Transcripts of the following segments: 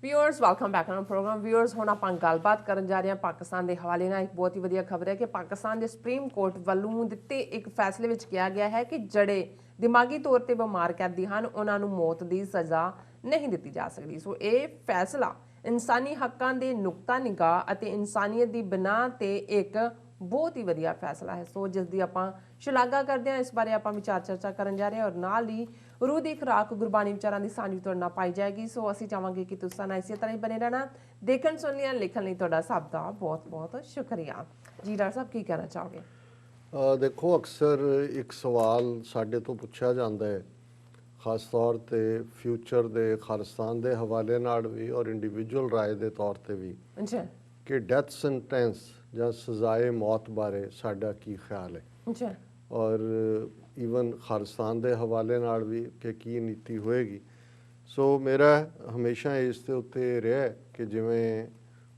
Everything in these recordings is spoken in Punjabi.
Viewers welcome back on program. Viewers हुण आपां गलबात करन जा रहे हैं पाकिस्तान के हवाले नाल। एक बहुत ही वधिया खबर है कि पाकिस्तान के सुप्रीम कोर्ट वालों दिते एक फैसले विच कहा गया है कि जड़े दिमागी तौर पर बीमार कैदी हैं उन्हां नूं मौत की सज़ा नहीं दी जा सकती। सो ये फैसला इंसानी हकों के नुकता निगाह अते इंसानियत की बिनाह ते एक बहुत ही वधिया फैसला है। सो जिसकी आपां शलाघा करते हैं, इस बारे आपां विचार चर्चा करन जा रहे हैं और नाल ही रूह की खुराक गुरबानी विचारां की सांझ तुहाडे नाल पाई जाएगी। सो असीं चाहांगे कि तुसां नाल इसे तरह ही बने रहना। देखण सुनने लिखण लई तुहाडा सब दा बहुत बहुत शुक्रिया जी। डॉक्टर साहब की कहना चाहोगे? देखो, अक्सर एक सवाल साडे तो पुछया जाता है, खास तौर पर फ्यूचर के खालिस्तान के हवाले नाल भी और इंडिविजुअल राय के तौर पर भी अच्छा कि डेथ सेंटेंस या सजाए मौत बारे साडा की ख्याल है। अच्छा और ईवन खालिस्तान के हवाले नाल भी कि की नीति होएगी। सो मेरा हमेशा इस उत्ते रहा कि जिमें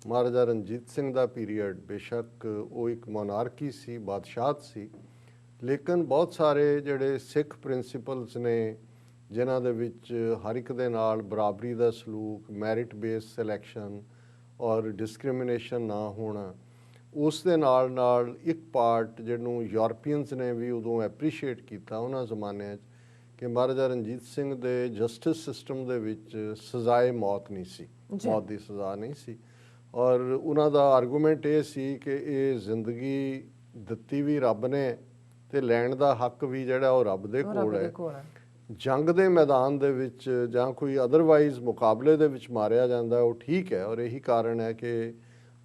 महाराजा रणजीत सिंह का पीरीयड बेशक वो एक मोनार्की सी, बादशाहत सी, लेकिन बहुत सारे जिहड़े सिख प्रिंसीपल्स ने जिन्हां दे विच हर एक दे नाल बराबरी का सलूक, मैरिट बेस्ड सिलैक्शन और डिस्क्रिमिनेशन ना होना, उस दे नाल एक पार्ट जिहनूं यूरोपीयंस ने भी उदों एप्रीशिएट किया उन्हां ज़मानिਆਂ 'ਚ कि महाराजा रणजीत सिंह दे जस्टिस सिस्टम दे विच सजाए मौत नहीं सी, मौत की सज़ा नहीं सी। और उन्हां दा आर्गूमेंट ये सी कि ये जिंदगी दित्ती भी रब ने ते लैण दा हक भी जिहड़ा वो रब दे कोल है। जंग के मैदान दे विच जां कोई अदरवाइज मुकाबले दे विच मारिया जांदा वो ठीक है। और यही कारण है कि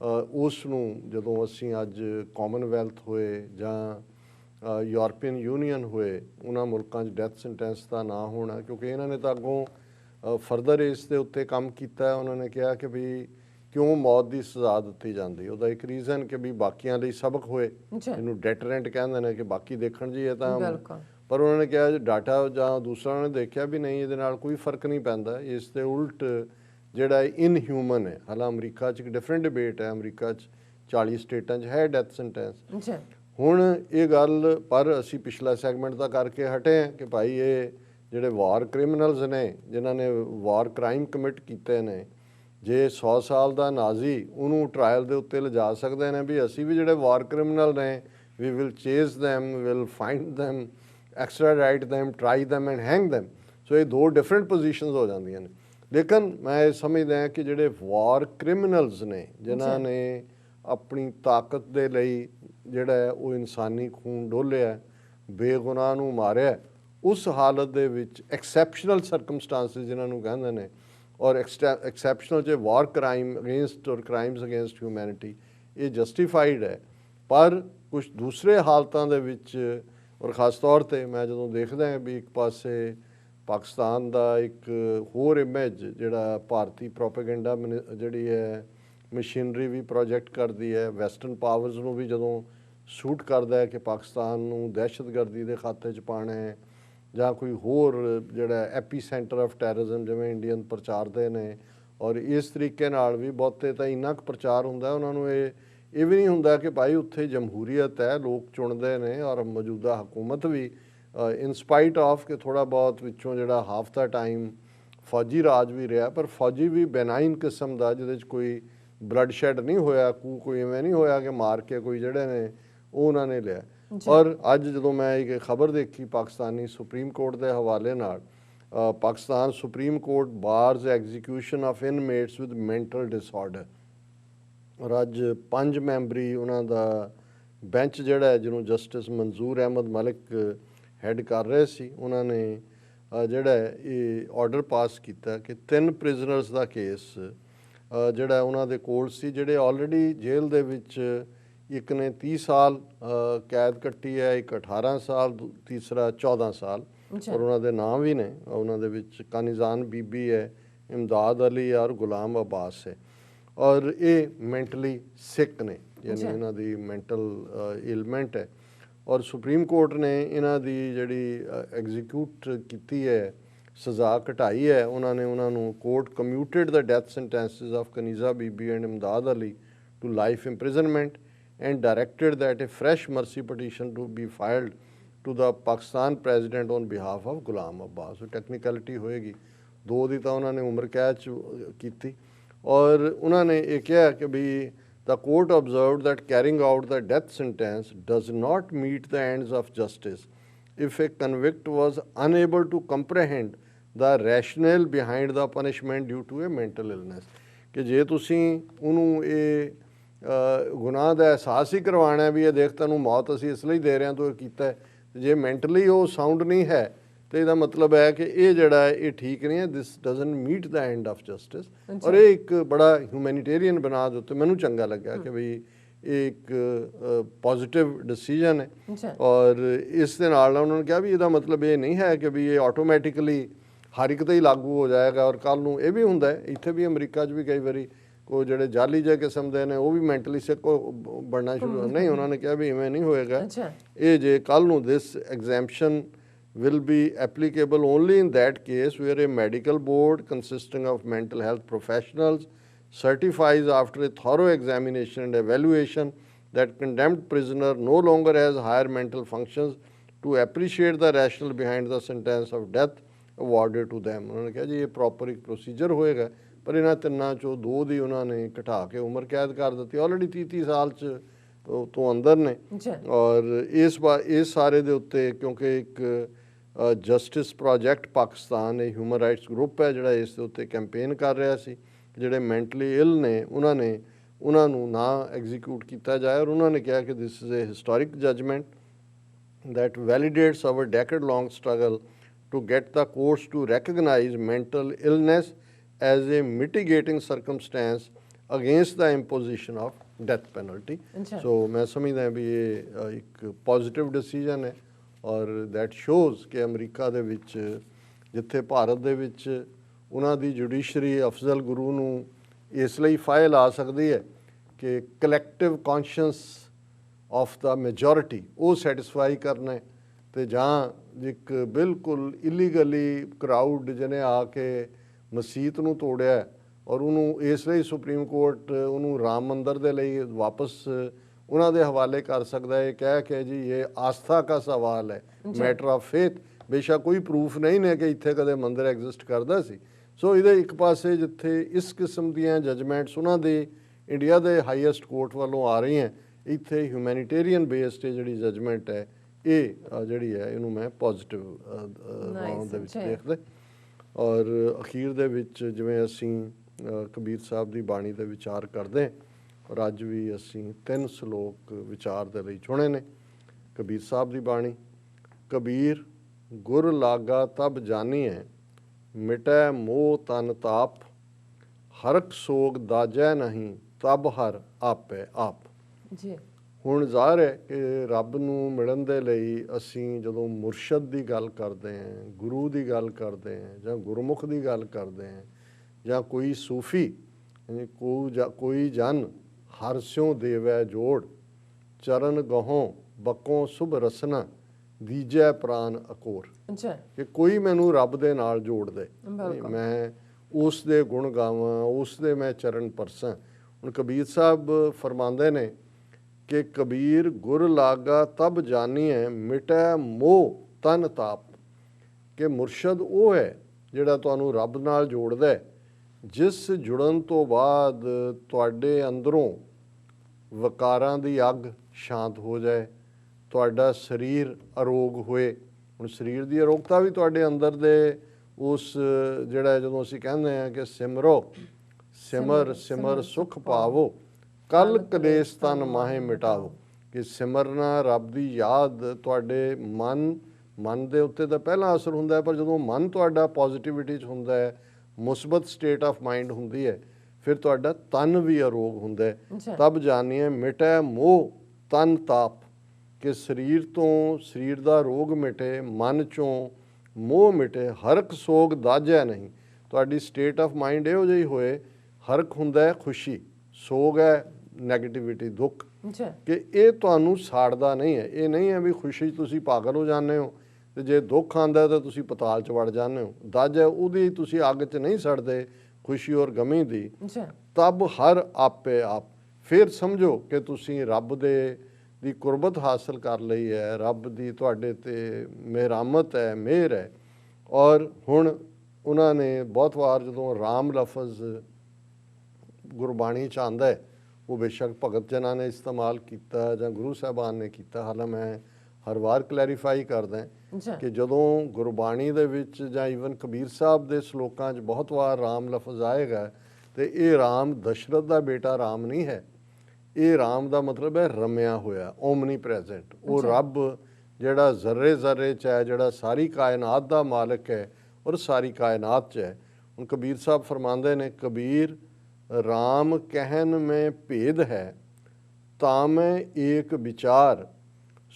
उस नूं जदों असीं अज कॉमनवैल्थ होए जां यूरोपीयन यूनीयन होए उन्हां मुल्कां 'च डैथ सेंटेंस का ना होना, क्योंकि इन्हां ने तो अगों फरदर इस दे उत्ते काम कीता। उन्होंने कहा कि भी क्यों मौत की सज़ा दी जाती, उसका एक रीज़न कि भी बाकियां लई सबक होए, इनू डेटरेंट कहंदे ने कि बाकी देखण जी ये तां, पर उन्होंने कहा डाटा जां दूसरा उन्होंने देखा भी नहीं, ये कोई फर्क नहीं पैंदा, इस दे उल्ट जिहड़ा इनह्यूमन है। हालां अमरीका 'च एक डिफरेंट डिबेट है, अमरीका 'च 40 स्टेटां 'च है डैथ सेंटेंस। हुण ये गल पर असी पिछला सैगमेंट का करके हटे हैं कि भाई ये जिहड़े वार क्रिमिनल्स ने जिन्हां ने वार क्राइम कमिट कीते ने, जे 100 साल का नाजी उन्होंने ट्रायल के उत्ते लिजा सकते हैं भी असी भी जिहड़े वार क्रिमिनल ने we will chase them, will find them, extradite them, try them and hang them. So ये दो डिफरेंट पोजीशनस हो जांदियां ने। लेकिन मैं ये समझदा कि जिहड़े वार क्रिमिनल्स ने जिन्हां ने अपनी ताकत दे लई जिहड़ा है वो इंसानी खून डोलिया, बेगुनाह नूं मारिया, उस हालत दे विच एक्सैप्शनल सरकमस्टांसिस जिन्होंने कहते हैं और एक्सैप्शनल जो वार क्राइम अगेंस्ट और क्राइम्स अगेंस्ट ह्यूमैनिटी ये जस्टिफाइड है। पर कुछ दूसरे हालतों दे विच और खास तौर पर मैं जो देखदा है भी एक पासे पाकिस्तान का एक होर इमेज जिहड़ा भारती प्रोपेगेंडा जिहड़ी है मशीनरी भी प्रोजेक्ट करती है, वैसटर्न पावर्स नूं भी जदों सूट करता है कि पाकिस्तान नूं दहशतगर्दी के खाते च पाना है जां कोई होर जिहड़ा एपी सेंटर ऑफ टैररिज्म जिवें इंडियन प्रचारते हैं। और इस तरीके नाल भी बहुते तो इन्ना क प्रचार हुंदा उन्होंने ये भी नहीं हुंदा कि भाई उत्थे जमहूरीयत है, लोग चुनते हैं और मौजूदा हुकूमत भी इन स्पाइट ऑफ कि थोड़ा बहुत विचों जिहड़ा हाफ द टाइम फौजी राज भी रहा, पर फौजी भी बेनाइन किस्म का जिहदे च कोई ब्लड शैड नहीं होया, कोई इवें नहीं होया कि मार के कोई जिहड़े ने वो उन्होंने लिया। और अज जो मैं एक खबर देखी पाकिस्तानी सुप्रीम कोर्ट के हवाले नाल, Pakistan Supreme Court bars execution of inmates with mental disorder, और अज 5 मैंबरी उन्हों का बेंच जिहड़ा है जिन्होंने जस्टिस मंजूर अहमद मलिक हैड कर रहे सी, उन्होंने जिहड़ा ये ऑर्डर पास किया कि 3 प्रिजनर्स का केस जिहड़ा उन्हों दे कोल सी, जिहड़े ऑलरेडी जेल दे विच एक ने 30 साल कैद कट्टी है, एक 18 साल, तीसरा 14 साल, और उन्होंने नाम भी ने उन्होंने कानिजान बीबी है, इमदाद अली है और गुलाम अब्बास है। और ये मैंटली सिक ने, यानी इन्हों की मैंटल इलमेंट है। और सुप्रीम कोर्ट ने इन्हों की जिहड़ी एग्जीक्यूट की है सज़ा घटाई है, उन्होंने court commuted the death sentences of Kaniza Bibi and Imdad Ali to life imprisonment and directed that a fresh mercy petition to be filed to the Pakistan President on behalf of Ghulam Abbas। So technicality होएगी, 2 दी तो उन्होंने उम्र कैद की, ਔਰ ਉਹਨਾਂ ਨੇ ਇਹ ਕਿਹਾ ਕਿ ਵੀ the court observed that carrying out the death sentence does not meet the ends of justice if a convict was unable to comprehend the rationale behind the punishment due to a mental illness। ਕਿ ਜੇ ਤੁਸੀਂ ਉਹਨੂੰ ਇਹ ਗੁਨਾਹ ਦਾ ਅਹਿਸਾਸ ਹੀ ਕਰਵਾਉਣਾ ਵੀ ਇਹ ਦੇਖ ਤੈਨੂੰ ਮੌਤ ਅਸੀਂ ਇਸ ਲਈ ਦੇ ਰਹੇ ਹਾਂ ਤੂੰ ਇਹ ਕੀਤਾ ਹੈ, ਜੇ ਮੈਂਟਲੀ ਉਹ ਸਾਊਂਡ ਨਹੀਂ ਹੈ ਤੇ ਇਹਦਾ ਮਤਲਬ ਹੈ ਕਿ ਇਹ ਜਿਹੜਾ ਹੈ ਇਹ ਠੀਕ ਨਹੀਂ ਹੈ, this doesn't meet the end of justice. ਔਰ ਇਹ ਇੱਕ ਬੜਾ ਹਿਊਮੈਨਿਟੇਰੀਅਨ ਬਣਾ ਦੇ ਉੱਤੇ ਮੈਨੂੰ ਚੰਗਾ ਲੱਗਾ ਕਿ ਵੀ ਇਹ ਇੱਕ ਪੋਜ਼ਿਟਿਵ ਡਿਸੀਜਨ ਹੈ। ਔਰ ਇਸ ਦੇ ਨਾਲ ਉਹਨਾਂ ਨੇ ਕਿਹਾ ਵੀ ਇਹਦਾ ਮਤਲਬ ਇਹ ਨਹੀਂ ਹੈ ਕਿ ਵੀ ਇਹ ਆਟੋਮੈਟਿਕਲੀ ਹਰ ਇੱਕ ਤੇ ਹੀ ਲਾਗੂ ਹੋ ਜਾਏਗਾ। ਔਰ ਕੱਲ੍ਹ ਨੂੰ ਇਹ ਵੀ ਹੁੰਦਾ ਹੈ, ਇੱਥੇ ਵੀ ਅਮਰੀਕਾ 'ਚ ਵੀ ਕਈ ਵਾਰੀ ਕੋਈ ਜਿਹੜੇ ਜਾਲੀ ਜਿਹੇ ਕਿਸਮ ਦੇ ਨੇ ਉਹ ਵੀ ਮੈਂਟਲੀ ਸਿੱਕ ਬਣਨਾ ਸ਼ੁਰੂ ਨਹੀਂ, ਉਹਨਾਂ ਨੇ ਕਿਹਾ ਵੀ ਇਵੇਂ ਨਹੀਂ ਹੋਏਗਾ। ਇਹ ਜੇ ਕੱਲ੍ਹ ਨੂੰ ਦਿਸ exemption will be applicable only in that case where a medical board consisting of mental health professionals certifies after a thorough examination and evaluation that condemned prisoner no longer has higher mental functions to appreciate the rationale behind the sentence of death awarded to them। ਉਹਨਾਂ ਨੇ ਕਿਹਾ ਜੀ ਇਹ ਪ੍ਰੋਪਰ ਇੱਕ ਪ੍ਰੋਸੀਜਰ ਹੋਏਗਾ, ਪਰ ਇਹਨਾਂ ਤਿੰਨਾਂ ਚੋਂ ਦੋ ਦੀ ਉਹਨਾਂ ਨੇ ਘਟਾ ਕੇ ਉਮਰ ਕੈਦ ਕਰ ਦਿੱਤੀ, ਆਲਰੇਡੀ 30 ਸਾਲ 'ਚ ਤੋਂ ਅੰਦਰ ਨੇ। ਔਰ ਇਸ ਸਾਰੇ ਦੇ ਉੱਤੇ ਕਿਉਂਕਿ ਇੱਕ ਜਸਟਿਸ ਪ੍ਰੋਜੈਕਟ ਪਾਕਿਸਤਾਨ ਇਹ ਹਿਊਮਨ ਰਾਈਟਸ ਗਰੁੱਪ ਹੈ ਜਿਹੜਾ ਇਸ ਦੇ ਉੱਤੇ ਕੈਂਪੇਨ ਕਰ ਰਿਹਾ ਸੀ, ਜਿਹੜੇ ਮੈਂਟਲੀ ਇਲ ਨੇ ਉਹਨਾਂ ਨੂੰ ਨਾ ਐਗਜ਼ੀਕਿਊਟ ਕੀਤਾ ਜਾਏ। ਔਰ ਉਹਨਾਂ ਨੇ ਕਿਹਾ ਕਿ this is a historic judgement that validates our decade-long struggle to get the courts to recognize mental illness as a mitigating circumstance against the imposition of death penalty। So मैं समझदा भी ये एक पॉजिटिव डिसीजन है और that shows कि अमरीका ਦੇ ਵਿੱਚ ਜਿੱਥੇ ਭਾਰਤ ਦੇ ਵਿੱਚ ਉਹਨਾਂ ਦੀ ਜੁਡੀਸ਼ਰੀ ਅਫਜ਼ਲ ਗੁਰੂ ਨੂੰ ਇਸ ਲਈ ਫਾਇਲ ਆ ਸਕਦੀ ਹੈ ਕਿ ਕਲੈਕਟਿਵ ਕੌਂਸ਼ੀਅੰਸ ਆਫ ਦਾ ਮੈਜੋਰਿਟੀ ਉਹ ਸੈਟਿਸਫਾਈ ਕਰਨਾ ਹੈ, ਤੇ ਜਾਂ ਇੱਕ ਬਿਲਕੁਲ ਇਲੀਗਲੀ ਕਰਾਊਡ ਜਿਹਨੇ ਆ ਕੇ ਮਸੀਤ ਨੂੰ ਤੋੜਿਆ ਔਰ ਉਹਨੂੰ ਇਸ ਲਈ ਸੁਪਰੀਮ ਕੋਰਟ ਉਹਨੂੰ ਰਾਮ ਮੰਦਰ ਦੇ ਲਈ ਵਾਪਸ ਉਹਨਾਂ ਦੇ ਹਵਾਲੇ ਕਰ ਸਕਦਾ ਹੈ, ਕਹਿ ਕੇ ਜੀ ਇਹ ਆਸਥਾ ਦਾ ਸਵਾਲ ਹੈ, ਮੈਟਰ ਆਫ ਫੇਥ। ਬੇਸ਼ੱਕ ਕੋਈ ਪ੍ਰੂਫ ਨਹੀਂ ਨੇ ਕਿ ਇੱਥੇ ਕਦੇ ਮੰਦਰ ਐਗਜ਼ਿਸਟ ਕਰਦਾ ਸੀ। ਸੋ ਇਹਦੇ ਇੱਕ ਪਾਸੇ ਜਿੱਥੇ ਇਸ ਕਿਸਮ ਦੀਆਂ ਜਜਮੈਂਟਸ ਉਹਨਾਂ ਦੇ ਇੰਡੀਆ ਦੇ ਹਾਈਐਸਟ ਕੋਰਟ ਵੱਲੋਂ ਆ ਰਹੀਆਂ, ਇੱਥੇ ਹਿਊਮੈਨਿਟੇਰੀਅਨ ਬੇਸਡ ਜਿਹੜੀ ਜਜਮੈਂਟ ਹੈ ਇਹ ਜਿਹੜੀ ਹੈ ਇਹਨੂੰ ਮੈਂ ਪੋਜ਼ਿਟਿਵ ਦੇ ਵਿੱਚ ਦੇਖਦਾ। ਔਰ ਅਖੀਰ ਦੇ ਵਿੱਚ ਜਿਵੇਂ ਅਸੀਂ ਕਬੀਰ ਸਾਹਿਬ ਦੀ ਬਾਣੀ ਦੇ ਵਿਚਾਰ ਕਰਦੇ ਔਰ ਅੱਜ ਵੀ ਅਸੀਂ 3 ਸ਼ਲੋਕ ਵਿਚਾਰ ਦੇ ਲਈ ਚੁਣੇ ਨੇ। ਕਬੀਰ ਸਾਹਿਬ ਦੀ ਬਾਣੀ, ਕਬੀਰ ਗੁਰ ਲਾਗਾ ਤਬ ਜਾਨੀਐ ਮਿਟੈ ਮੋਹ ਤਨ ਤਾਪ, ਹਰਕ ਸੋਗ ਦਾਜੈ ਨਹੀਂ ਤਬ ਹਰ ਆਪੈ ਆਪ। ਜੀ ਹੁਣ ਜ਼ਾਹਰ ਹੈ ਕਿ ਰੱਬ ਨੂੰ ਮਿਲਣ ਦੇ ਲਈ ਅਸੀਂ ਜਦੋਂ ਮੁਰਸ਼ਦ ਦੀ ਗੱਲ ਕਰਦੇ ਹਾਂ, ਗੁਰੂ ਦੀ ਗੱਲ ਕਰਦੇ ਹਾਂ, ਜਾਂ ਗੁਰਮੁਖ ਦੀ ਗੱਲ ਕਰਦੇ ਹਾਂ, ਜਾਂ ਕੋਈ ਸੂਫੀ ਕੋਈ ਜਨ ਹਰ ਸਿਉ ਦੇਵੈ ਜੋੜ, ਚਰਨ ਗਹੋਂ ਬਕੋਂ ਸੁਭ ਰਸਨਾ ਦੀਜੈ ਪ੍ਰਾਨ ਅਕੋਰ। ਕਿ ਕੋਈ ਮੈਨੂੰ ਰੱਬ ਦੇ ਨਾਲ ਜੋੜ ਦੇ, ਮੈਂ ਉਸ ਦੇ ਗੁਣ ਗਾਵਾਂ, ਉਸ ਦੇ ਮੈਂ ਚਰਨ ਪਰਸਾਂ। ਹੁਣ ਕਬੀਰ ਸਾਹਿਬ ਫਰਮਾਉਂਦੇ ਨੇ ਕਿ ਕਬੀਰ ਗੁਰ ਲਾਗਾ ਤਬ ਜਾਨੀਐ ਮਿਟੈ ਮੋਹ ਤਨ ਤਾਪ, ਕਿ ਮੁਰਸ਼ਦ ਉਹ ਹੈ ਜਿਹੜਾ ਤੁਹਾਨੂੰ ਰੱਬ ਨਾਲ ਜੋੜਦਾ, ਜਿਸ ਜੁੜਨ ਤੋਂ ਬਾਅਦ ਤੁਹਾਡੇ ਅੰਦਰੋਂ ਵਿਕਾਰਾਂ ਦੀ ਅੱਗ ਸ਼ਾਂਤ ਹੋ ਜਾਏ, ਤੁਹਾਡਾ ਸਰੀਰ ਅਰੋਗ ਹੋਏ। ਹੁਣ ਸਰੀਰ ਦੀ ਅਰੋਗਤਾ ਵੀ ਤੁਹਾਡੇ ਅੰਦਰ ਦੇ ਉਸ ਜਿਹੜਾ ਜਦੋਂ ਅਸੀਂ ਕਹਿੰਦੇ ਹਾਂ ਕਿ ਸਿਮਰੋ ਸਿਮਰ ਸਿਮਰ ਸੁਖ ਪਾਵੋ, ਕੱਲ ਕਲੇਸ਼ ਤਨ ਮਾਹੇ ਮਿਟਾਵੋ, ਕਿ ਸਿਮਰਨਾ ਰੱਬ ਦੀ ਯਾਦ ਤੁਹਾਡੇ ਮਨ ਦੇ ਉੱਤੇ ਤਾਂ ਪਹਿਲਾਂ ਅਸਰ ਹੁੰਦਾ ਹੈ, ਪਰ ਜਦੋਂ ਮਨ ਤੁਹਾਡਾ ਪੋਜ਼ਿਟਿਵਿਟੀ 'ਚ ਹੁੰਦਾ ਹੈ, ਮੁਸਬਤ ਸਟੇਟ ਆਫ ਮਾਈਂਡ ਹੁੰਦੀ ਹੈ, ਫਿਰ ਤੁਹਾਡਾ ਤਨ ਵੀ ਅਰੋਗ ਹੁੰਦਾ ਹੈ। ਤਬ ਜਾਨੀਏ ਮਿਟੈ ਮੋਹ ਤਨ ਤਾਪ, ਕਿ ਸਰੀਰ ਦਾ ਰੋਗ ਮਿਟੇ, ਮਨ 'ਚੋਂ ਮੋਹ ਮਿਟੇ, ਹਰਕ ਸੋਗ ਦਾਜੈ ਨਹੀਂ। ਤੁਹਾਡੀ ਸਟੇਟ ਆਫ ਮਾਈਂਡ ਇਹੋ ਜਿਹੀ ਹੋਏ, ਹਰਕ ਹੁੰਦਾ ਹੈ ਖੁਸ਼ੀ, ਸੋਗ ਹੈ ਨੈਗੇਟਿਵਿਟੀ ਦੁੱਖ, ਕਿ ਇਹ ਤੁਹਾਨੂੰ ਸਾੜਦਾ ਨਹੀਂ ਹੈ। ਇਹ ਨਹੀਂ ਹੈ ਵੀ ਖੁਸ਼ੀ 'ਚ ਤੁਸੀਂ ਪਾਗਲ ਹੋ ਜਾਂਦੇ ਹੋ ਤੇ ਜੇ ਦੁੱਖ ਆਉਂਦਾ ਤਾਂ ਤੁਸੀਂ ਪਤਾਲ 'ਚ ਵੜ ਜਾਂਦੇ ਹੋ। ਦੱਜ ਹੈ ਉਹਦੀ ਤੁਸੀਂ ਅੱਗ 'ਚ ਨਹੀਂ ਸੜਦੇ, ਖੁਸ਼ੀ ਔਰ ਗਮੀ ਦੀ। ਤਬ ਹਰ ਆਪੇ ਆਪ, ਫਿਰ ਸਮਝੋ ਕਿ ਤੁਸੀਂ ਰੱਬ ਦੀ ਕੁਰਬਤ ਹਾਸਲ ਕਰ ਲਈ ਹੈ, ਰੱਬ ਦੀ ਤੁਹਾਡੇ 'ਤੇ ਮਿਹਰਾਮਤ ਹੈ, ਮਿਹਰ ਹੈ। ਔਰ ਹੁਣ ਉਹਨਾਂ ਨੇ ਬਹੁਤ ਵਾਰ ਜਦੋਂ ਰਾਮ ਲਫ਼ਜ਼ ਗੁਰਬਾਣੀ ਚ ਆਂਦਾ ਹੈ ਉਹ ਬੇਸ਼ੱਕ ਭਗਤ ਜਨਾਂ ਨੇ ਇਸਤੇਮਾਲ ਕੀਤਾ ਜਾਂ ਗੁਰੂ ਸਾਹਿਬਾਨ ਨੇ ਕੀਤਾ। ਹਾਲਾਂ ਮੈਂ ਹਰ ਵਾਰ ਕਲੈਰੀਫਾਈ ਕਰਦਾ ਜੀ ਕਿ ਜਦੋਂ ਗੁਰਬਾਣੀ ਦੇ ਵਿੱਚ ਜਾਂ ਈਵਨ ਕਬੀਰ ਸਾਹਿਬ ਦੇ ਸ਼ਲੋਕਾਂ 'ਚ ਬਹੁਤ ਵਾਰ ਰਾਮ ਲਫ਼ਜ਼ ਆਏਗਾ ਤੇ ਇਹ ਰਾਮ ਦਸ਼ਰਥ ਦਾ ਬੇਟਾ ਰਾਮ ਨਹੀਂ ਹੈ। ਇਹ ਰਾਮ ਦਾ ਮਤਲਬ ਹੈ ਰਮਿਆ ਹੋਇਆ, ਓਮਨੀ ਪ੍ਰੈਜ਼ੈਂਟ। ਉਹ ਰੱਬ ਜਿਹੜਾ ਜ਼ਰਰੇ ਜ਼ਰਰੇ 'ਚ ਹੈ, ਜਿਹੜਾ ਸਾਰੀ ਕਾਇਨਾਤ ਦਾ ਮਾਲਕ ਹੈ ਔਰ ਸਾਰੀ ਕਾਇਨਾਤ 'ਚ ਹੈ। ਹੁਣ ਕਬੀਰ ਸਾਹਿਬ ਫਰਮਾਉਂਦੇ ਨੇ, ਕਬੀਰ ਰਾਮ ਕਹਿਨ ਮੈਂ ਭੇਦ ਹੈ ਤਾਂ ਮੈਂ ਏਕ ਵਿਚਾਰ,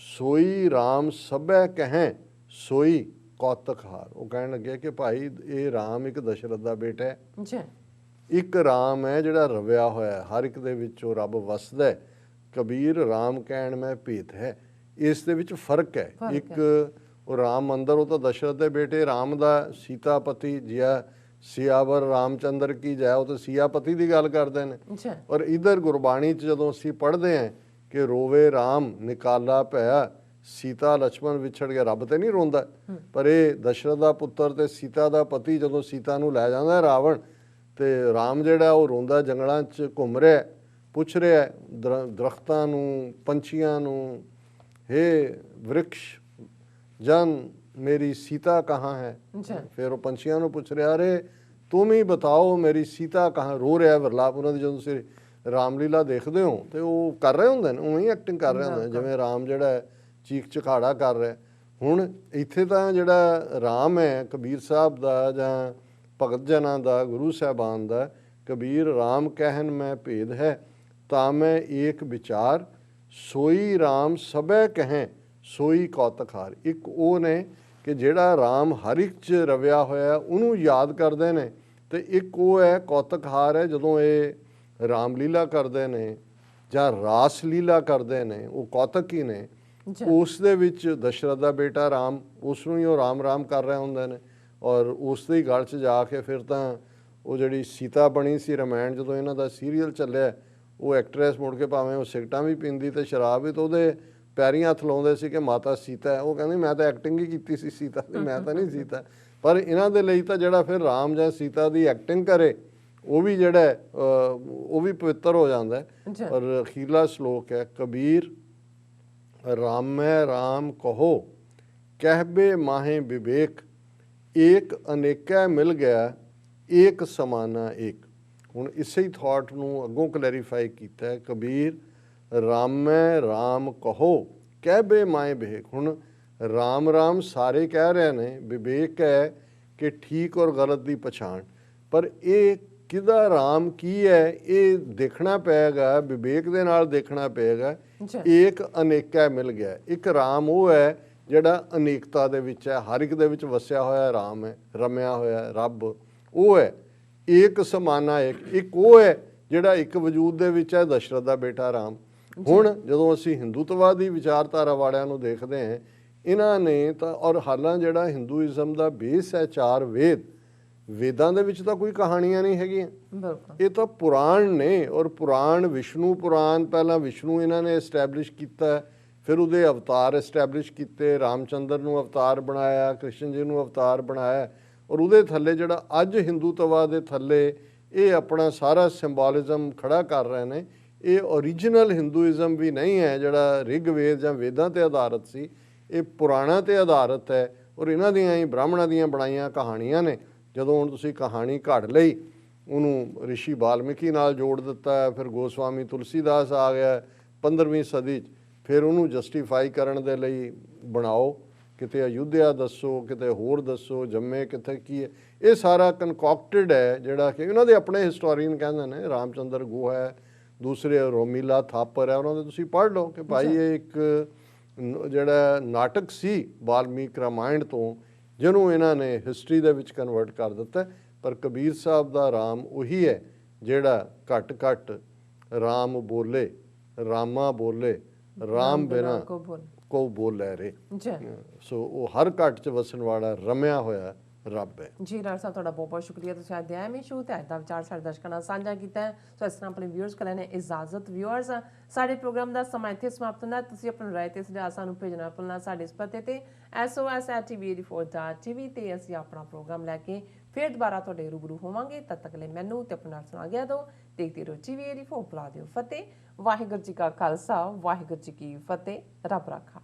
ਸੋਈ ਰਾਮ ਸਭੈ ਕਹਿ ਸੋਈ ਕੌਤਕ ਹਾਰ। ਉਹ ਕਹਿਣ ਲੱਗੇ ਕਿ ਭਾਈ ਇਹ ਰਾਮ ਇੱਕ ਦਸ਼ਰਥ ਦਾ ਬੇਟਾ ਹੈ, ਜੀ ਇੱਕ ਰਾਮ ਹੈ ਜਿਹੜਾ ਰਵਿਆ ਹੋਇਆ ਹੈ, ਹਰ ਇੱਕ ਦੇ ਵਿੱਚ ਉਹ ਰੱਬ ਵਸਦਾ ਹੈ। ਕਬੀਰ ਰਾਮ ਕਹਿਣ ਮੈਂ ਭੇਦ ਹੈ, ਇਸ ਦੇ ਵਿੱਚ ਫਰਕ ਹੈ। ਇੱਕ ਉਹ ਰਾਮ ਮੰਦਰ, ਉਹ ਤਾਂ ਦਸ਼ਰਥ ਦੇ ਬੇਟੇ ਰਾਮ ਦਾ ਸੀਤਾਪਤੀ ਜਿਆ ਸਿਆਵਰ ਰਾਮਚੰਦਰ ਕੀ ਜੈ, ਉਹ ਤਾਂ ਸੀਆਪਤੀ ਦੀ ਗੱਲ ਕਰਦੇ ਨੇ। ਔਰ ਇਧਰ ਗੁਰਬਾਣੀ 'ਚ ਜਦੋਂ ਅਸੀਂ ਪੜ੍ਹਦੇ ਹਾਂ ਕਿ ਰੋਵੇ ਰਾਮ ਨਿਕਾਲਾ ਭਇਆ, ਸੀਤਾ ਲਛਮਣ ਵਿਛੜ ਗਿਆ, ਰੱਬ ਤੇ ਨਹੀਂ ਰੋਂਦਾ, ਪਰ ਇਹ ਦਸ਼ਰਥ ਦਾ ਪੁੱਤਰ ਤੇ ਸੀਤਾ ਦਾ ਪਤੀ ਜਦੋਂ ਸੀਤਾ ਨੂੰ ਲੈ ਜਾਂਦਾ ਰਾਵਣ, ਤੇ ਰਾਮ ਜਿਹੜਾ ਉਹ ਰੋਂਦਾ ਜੰਗਲਾਂ 'ਚ ਘੁੰਮ ਰਿਹਾ, ਪੁੱਛ ਰਿਹਾ ਦਰਖਤਾਂ ਨੂੰ, ਪੰਛੀਆਂ ਨੂੰ, ਹੇ ਵ੍ਰਿਕਸ਼ ਜਨ ਮੇਰੀ ਸੀਤਾ ਕਹਾਂ ਹੈ। ਫਿਰ ਉਹ ਪੰਛੀਆਂ ਨੂੰ ਪੁੱਛ ਰਿਹਾ, ਅਰੇ ਤੁਮ ਹੀ ਬਤਾਓ ਮੇਰੀ ਸੀਤਾ ਕਹਾਂ। ਰੋ ਰਿਹਾ ਵਿਰਲਾਪ। ਉਹਨਾਂ ਦੀ ਜਦੋਂ ਤੁਸੀਂ ਰਾਮਲੀਲਾ ਦੇਖਦੇ ਹੋ ਤੇ ਉਹ ਕਰ ਰਹੇ ਹੁੰਦੇ ਨੇ, ਉਵੇਂ ਹੀ ਐਕਟਿੰਗ ਕਰ ਰਹੇ ਹੁੰਦੇ ਨੇ, ਜਿਵੇਂ ਰਾਮ ਜਿਹੜਾ ਹੈ ਚੀਖ ਚਿਖਾੜਾ ਕਰ ਰਿਹਾ। ਹੁਣ ਇੱਥੇ ਤਾਂ ਜਿਹੜਾ ਰਾਮ ਹੈ ਕਬੀਰ ਸਾਹਿਬ ਦਾ ਜਾਂ ਭਗਤ ਜਨਾਂ ਦਾ, ਗੁਰੂ ਸਾਹਿਬਾਨ ਦਾ, ਕਬੀਰ ਰਾਮ ਕਹਿਨ ਮੈਂ ਭੇਦ ਹੈ ਤਾਂ ਮੈਂ ਏਕ ਵਿਚਾਰ, ਸੋਈ ਰਾਮ ਸਭੈ ਕਹਿ ਸੋਈ ਕੌਤਕ ਹਾਰ। ਇੱਕ ਉਹ ਨੇ ਕਿ ਜਿਹੜਾ ਰਾਮ ਹਰ ਇੱਕ 'ਚ ਰਵਿਆ ਹੋਇਆ ਉਹਨੂੰ ਯਾਦ ਕਰਦੇ ਨੇ, ਤੇ ਇੱਕ ਉਹ ਹੈ ਕੌਤਕ ਹਾਰ ਹੈ ਜਦੋਂ ਇਹ ਰਾਮਲੀਲਾ ਕਰਦੇ ਨੇ ਜਾਂ ਰਾਸ ਲੀਲਾ ਕਰਦੇ ਨੇ, ਉਹ ਕੌਤਕ ਹੀ ਨੇ। ਉਸ ਦੇ ਵਿੱਚ ਦਸ਼ਰਥ ਦਾ ਬੇਟਾ ਰਾਮ, ਉਸ ਨੂੰ ਹੀ ਉਹ ਰਾਮ ਰਾਮ ਕਰ ਰਹੇ ਹੁੰਦੇ ਨੇ। ਔਰ ਉਸ ਦੀ ਗਲ 'ਚ ਜਾ ਕੇ ਫਿਰ ਤਾਂ ਉਹ ਜਿਹੜੀ ਸੀਤਾ ਬਣੀ ਸੀ ਰਮਾਇਣ, ਜਦੋਂ ਇਹਨਾਂ ਦਾ ਸੀਰੀਅਲ ਚੱਲਿਆ, ਉਹ ਐਕਟਰੈਸ ਮੁੜ ਕੇ ਭਾਵੇਂ ਉਹ ਸਿਗਰਟਾਂ ਵੀ ਪੀਂਦੀ ਤੇ ਸ਼ਰਾਬ ਵੀ, ਤਾਂ ਉਹਦੇ ਪੈਰੀਂ ਹੱਥ ਲਾਉਂਦੇ ਸੀ ਕਿ ਮਾਤਾ ਸੀਤਾ ਹੈ। ਉਹ ਕਹਿੰਦੀ ਮੈਂ ਤਾਂ ਐਕਟਿੰਗ ਹੀ ਕੀਤੀ ਸੀ ਸੀਤਾ ਦੀ, ਮੈਂ ਤਾਂ ਨਹੀਂ ਸੀਤਾ। ਪਰ ਇਹਨਾਂ ਦੇ ਲਈ ਤਾਂ ਜਿਹੜਾ ਫਿਰ ਰਾਮ ਜਾਂ ਸੀਤਾ ਦੀ ਐਕਟਿੰਗ ਕਰੇ ਉਹ ਵੀ ਜਿਹੜਾ ਉਹ ਵੀ ਪਵਿੱਤਰ ਹੋ ਜਾਂਦਾ ਹੈ। ਔਰ ਅਖੀਰਲਾ ਸ਼ਲੋਕ ਹੈ, ਕਬੀਰ ਰਾਮੈ ਰਾਮ ਕਹੋ ਕਹਿਬੇ ਮਾਹੇ ਵਿਵੇਕ, ਏਕ ਅਨੇਕਾ ਮਿਲ ਗਿਆ ਏਕ ਸਮਾਨਾ ਏਕ। ਹੁਣ ਇਸੇ ਹੀ ਥਾਟ ਨੂੰ ਅੱਗੋਂ ਕਲੈਰੀਫਾਈ ਕੀਤਾ ਹੈ, ਕਬੀਰ ਰਾਮੈ ਰਾਮ ਕਹੋ ਕਹਿਬੇ ਮਾਹੇ ਵਿਵੇਕ। ਹੁਣ ਰਾਮ ਰਾਮ ਸਾਰੇ ਕਹਿ ਰਹੇ ਨੇ, ਵਿਵੇਕ ਹੈ ਕਿ ਠੀਕ ਔਰ ਗਲਤ ਦੀ ਪਛਾਣ, ਪਰ ਇਹ ਕਿਹਦਾ ਰਾਮ ਕੀ ਹੈ ਇਹ ਦੇਖਣਾ ਪਏਗਾ, ਵਿਵੇਕ ਦੇ ਨਾਲ ਦੇਖਣਾ ਪਏਗਾ। ਏਕ ਅਨੇਕਾ ਮਿਲ ਗਿਆ, ਇੱਕ ਰਾਮ ਉਹ ਹੈ ਜਿਹੜਾ ਅਨੇਕਤਾ ਦੇ ਵਿੱਚ ਹੈ, ਹਰ ਇੱਕ ਦੇ ਵਿੱਚ ਵਸਿਆ ਹੋਇਆ ਰਾਮ ਹੈ, ਰਮਿਆ ਹੋਇਆ ਰੱਬ ਉਹ ਹੈ। ਏਕ ਸਮਾਨਾ ਇੱਕ ਉਹ ਹੈ ਜਿਹੜਾ ਇੱਕ ਵਜੂਦ ਦੇ ਵਿੱਚ ਹੈ, ਦਸ਼ਰਥ ਦਾ ਬੇਟਾ ਰਾਮ। ਹੁਣ ਜਦੋਂ ਅਸੀਂ ਹਿੰਦੂਤਵਾਦੀ ਵਿਚਾਰਧਾਰਾ ਵਾਲਿਆਂ ਨੂੰ ਦੇਖਦੇ ਹਾਂ, ਇਹਨਾਂ ਨੇ ਤਾਂ, ਔਰ ਹਾਲਾਂ ਜਿਹੜਾ ਹਿੰਦੂਇਜ਼ਮ ਦਾ ਬੇਸ ਹੈ 4 ਵੇਦ, ਵੇਦਾਂ ਦੇ ਵਿੱਚ ਤਾਂ ਕੋਈ ਕਹਾਣੀਆਂ ਨਹੀਂ ਹੈਗੀਆਂ, ਇਹ ਤਾਂ ਪੁਰਾਣ ਨੇ। ਔਰ ਪੁਰਾਣ ਵਿਸ਼ਨੂੰ ਪੁਰਾਣ, ਪਹਿਲਾਂ ਵਿਸ਼ਨੂੰ ਇਹਨਾਂ ਨੇ ਐਸਟੈਬਲਿਸ਼ ਕੀਤਾ, ਫਿਰ ਉਹਦੇ ਅਵਤਾਰ ਐਸਟੈਬਲਿਸ਼ ਕੀਤੇ, ਰਾਮਚੰਦਰ ਨੂੰ ਅਵਤਾਰ ਬਣਾਇਆ, ਕ੍ਰਿਸ਼ਨ ਜੀ ਨੂੰ ਅਵਤਾਰ ਬਣਾਇਆ। ਔਰ ਉਹਦੇ ਥੱਲੇ ਜਿਹੜਾ ਅੱਜ ਹਿੰਦੂਤਵਾ ਦੇ ਥੱਲੇ ਇਹ ਆਪਣਾ ਸਾਰਾ ਸਿੰਬੋਲਿਜ਼ਮ ਖੜਾ ਕਰ ਰਹੇ ਨੇ, ਇਹ ਓਰੀਜਨਲ ਹਿੰਦੂਇਜ਼ਮ ਵੀ ਨਹੀਂ ਹੈ ਜਿਹੜਾ ਰਿਗਵੇਦ ਜਾਂ ਵੇਦਾਂ 'ਤੇ ਆਧਾਰਿਤ ਸੀ, ਇਹ ਪੁਰਾਣਾਂ 'ਤੇ ਆਧਾਰਿਤ ਹੈ। ਔਰ ਇਹਨਾਂ ਦੀਆਂ ਹੀ ਬ੍ਰਾਹਮਣਾਂ ਦੀਆਂ ਬਣਾਈਆਂ ਕਹਾਣੀਆਂ ਨੇ। ਜਦੋਂ ਹੁਣ ਤੁਸੀਂ ਕਹਾਣੀ ਘੜ ਲਈ, ਉਹਨੂੰ ਰਿਸ਼ੀ ਵਾਲਮੀਕੀ ਨਾਲ ਜੋੜ ਦਿੱਤਾ, ਫਿਰ ਗੋਸਵਾਮੀ ਤੁਲਸੀਦਾਸ ਆ ਗਿਆ 15ਵੀਂ ਸਦੀ 'ਚ, ਫਿਰ ਉਹਨੂੰ ਜਸਟੀਫਾਈ ਕਰਨ ਦੇ ਲਈ ਬਣਾਓ, ਕਿਤੇ ਅਯੁੱਧਿਆ ਦੱਸੋ, ਕਿਤੇ ਹੋਰ ਦੱਸੋ, ਜੰਮੇ ਕਿੱਥੇ ਕੀ ਹੈ। ਇਹ ਸਾਰਾ ਕਨਕੌਕਟਡ ਹੈ, ਜਿਹੜਾ ਕਿ ਇਹਨਾਂ ਦੇ ਆਪਣੇ ਹਿਸਟੋਰੀਅਨ ਕਹਿੰਦੇ ਨੇ, ਰਾਮਚੰਦਰ ਗੁਹਾ ਹੈ, ਦੂਸਰੇ ਰੋਮੀਲਾ ਥਾਪਰ ਹੈ, ਉਹਨਾਂ ਦੇ ਤੁਸੀਂ ਪੜ੍ਹ ਲਓ ਕਿ ਭਾਈ ਇਹ ਇੱਕ ਜਿਹੜਾ ਨਾਟਕ ਸੀ ਵਾਲਮੀਕ ਰਾਮਾਇਣ ਤੋਂ, ਜਿਹਨੂੰ ਇਹਨਾਂ ਨੇ ਹਿਸਟਰੀ ਦੇ ਵਿੱਚ ਕਨਵਰਟ ਕਰ ਦਿੱਤਾ। ਪਰ ਕਬੀਰ ਸਾਹਿਬ ਦਾ ਰਾਮ ਉਹੀ ਹੈ ਜਿਹੜਾ ਘੱਟ ਘੱਟ ਰਾਮ ਬੋਲੇ, ਰਾਮਾ ਬੋਲੇ, ਰਾਮ ਬਿਨਾ ਕੋ ਬੋਲੇ ਰੇ। ਸੋ ਉਹ ਹਰ ਘੱਟ 'ਚ ਵਸਣ ਵਾਲਾ ਰਮਿਆ ਹੋਇਆ ਰੱਬ ਹੈ। ਜੀ ਰਾਜ ਸਾਹਿਬ, ਤੁਹਾਡਾ ਬਹੁਤ ਬਹੁਤ ਸ਼ੁਕਰੀਆ। ਤੁਸੀਂ ਅੱਜ ਦੇ ਸ਼ੋਅ ਤੇ ਅੱਜ ਦਾ ਵਿਚਾਰ ਸਾਡੇ ਦਰਸ਼ਕਾਂ ਨਾਲ ਸਾਂਝਾ ਕੀਤਾ। ਸੋ ਇਸ ਤਰ੍ਹਾਂ ਆਪਣੇ ਵਿਊਅਰਸ ਕੋਲ ਨੇ ਇਜਾਜ਼ਤ। ਵਿਊਅਰਸ, ਸਾਡੇ ਪ੍ਰੋਗਰਾਮ ਦਾ ਸਮਾਂ ਇੱਥੇ ਸਮਾਪਤ ਹੁੰਦਾ। ਤੁਸੀਂ ਆਪਣੀ ਰਾਏ ਤੇ ਸੁਝਾਅ ਸਾਨੂੰ ਭੇਜਣਾ ਭੁੱਲਣਾ ਸਾਡੇ ਇਸ ਪਤੇ ਤੇ SOS@TV84.tv ਤੇ ਅਸੀਂ ਆਪਣਾ ਪ੍ਰੋਗਰਾਮ ਲੈ ਕੇ ਫਿਰ ਦੁਬਾਰਾ ਤੁਹਾਡੇ ਰੂਬਰੂ ਹੋਵਾਂਗੇ। ਤਦ ਤੱਕ ਲਈ ਮੈਨੂੰ ਤੇ ਆਪਣਾ ਸੁਣਾ ਗਿਆ ਦਿਓ। ਦੇਖਦੇ ਰਹੋ TV84। ਬੁਲਾ ਦਿਓ ਫਤਿਹ। ਵਾਹਿਗੁਰੂ ਜੀ ਕਾ ਖਾਲਸਾ, ਵਾਹਿਗੁਰੂ ਜੀ ਕੀ ਫਤਿਹ। ਰੱਬ ਰਾਖਾ।